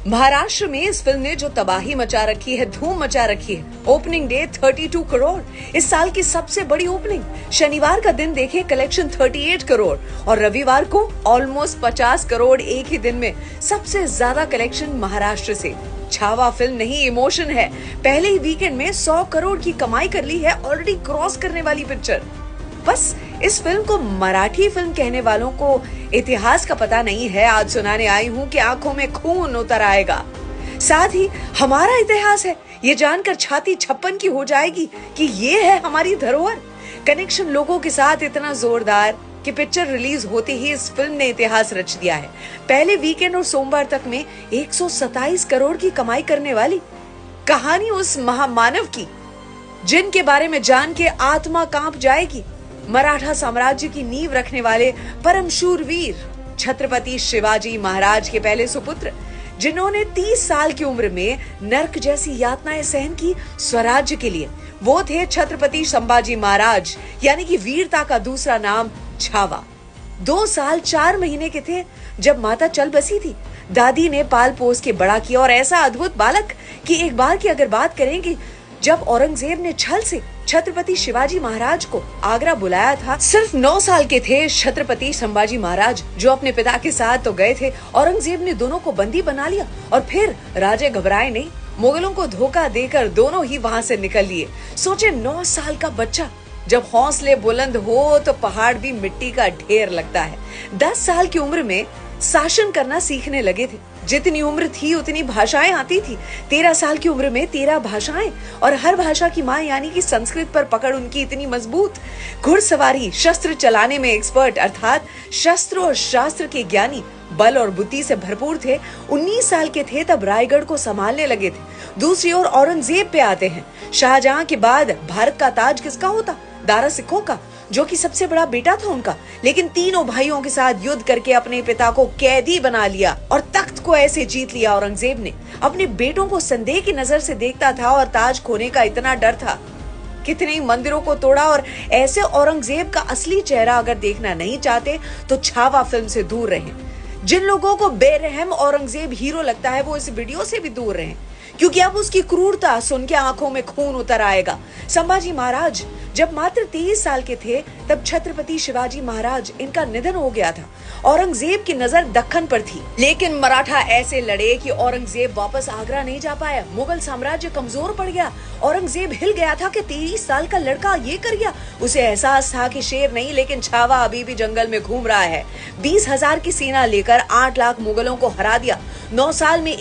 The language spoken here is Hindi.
महाराष्ट्र में इस फिल्म ने जो तबाही मचा रखी है, धूम मचा रखी है। ओपनिंग डे 32 करोड़, इस साल की सबसे बड़ी ओपनिंग। शनिवार का दिन देखे कलेक्शन 38 करोड़ और रविवार को ऑलमोस्ट 50 करोड़ एक ही दिन में। सबसे ज्यादा कलेक्शन महाराष्ट्र से। छावा फिल्म नहीं, इमोशन है। पहले ही वीकेंड में 100 करोड़ की कमाई कर ली है, ऑलरेडी क्रॉस करने वाली पिक्चर। बस इस फिल्म को मराठी फिल्म कहने वालों को इतिहास का पता नहीं है। आज सुनाने आई हूँ कि आंखों में खून उतर आएगा। साथ ही हमारा इतिहास है, ये जानकर छाती छप्पन की हो जाएगी कि ये है हमारी धरोहर। कनेक्शन लोगों के साथ इतना जोरदार कि पिक्चर रिलीज होते ही इस फिल्म ने इतिहास रच दिया है। पहले वीकेंड और सोमवार तक में 127 करोड़ की कमाई करने वाली कहानी उस महामानव की, जिनके बारे में जान के आत्मा कांप जाएगी। मराठा साम्राज्य की नींव रखने वाले परम शूरवीर छत्रपति शिवाजी महाराज के पहले सुपुत्र, जिन्होंने 30 साल की उम्र में नर्क जैसी यातनाएं सहन की स्वराज्य के लिए। वो थे छत्रपति संभाजी महाराज, यानी कि वीरता का दूसरा नाम छावा। 2 साल 4 महीने के थे जब माता चल बसी थी। दादी ने पाल पोस के बड़ा किया और ऐसा अद्भुत बालक कि एक बार की अगर बात करेंगे, जब औरंगजेब ने छल से छत्रपति शिवाजी महाराज को आगरा बुलाया था, सिर्फ 9 साल के थे छत्रपति संभाजी महाराज, जो अपने पिता के साथ तो गए थे। औरंगजेब ने दोनों को बंदी बना लिया और फिर राजे घबराए नहीं, मुगलों को धोखा देकर दोनों ही वहां से निकल लिए। सोचे 9 साल का बच्चा, जब हौसले बुलंद हो तो पहाड़ भी मिट्टी का ढेर लगता है। 10 साल की उम्र में शासन करना सीखने लगे थे। जितनी उम्र थी उतनी भाषाएं आती थी। 13 साल की उम्र में 13 भाषाएं, और हर भाषा की माँ यानी कि संस्कृत पर पकड़ उनकी इतनी मजबूत। घुड़सवारी, शस्त्र चलाने में एक्सपर्ट, अर्थात शस्त्र और शास्त्र के ज्ञानी, बल और बुद्धि से भरपूर थे। 19 साल के थे तब रायगढ़ को संभालने लगे थे। दूसरी ओर औरंगजेब पे आते हैं। शाहजहां के बाद भारत का ताज किसका होता? दारा सिखों का, जो कि सबसे बड़ा बेटा था उनका। लेकिन तीनों भाइयों के साथ युद्ध करके अपने पिता को कैदी बना लिया और तख्त को ऐसे जीत लिया। औरंगजेब ने अपने बेटों को संदेह की नजर से देखता था और ताज खोने का इतना डर था। कितने ही मंदिरों को तोड़ा। और ऐसे औरंगजेब का असली चेहरा अगर देखना नहीं चाहते तो छावा फिल्म से दूर रहें। जिन लोगों को बेरहम औरंगजेब हीरो लगता है, वो इस वीडियो से भी दूर रहें, क्योंकि अब उसकी क्रूरता सुन के आंखों में खून उतर आएगा। संभाजी महाराज जब मात्र 23 साल के थे तब छत्रपति शिवाजी महाराज इनका निधन हो गया था। औरंगजेब की नजर दक्कन पर थी, लेकिन मराठा ऐसे लड़े कि औरंगजेब वापस आगरा नहीं जा पाया। मुगल साम्राज्य कमजोर पड़ गया। औरंगजेब हिल गया था कि 23 साल का लड़का ये कर गया। उसे एहसास था कि शेर नहीं, लेकिन छावा अभी भी जंगल में घूम रहा है। 20,000 की सेना लेकर 8 लाख मुगलों को हरा दिया। 9 साल में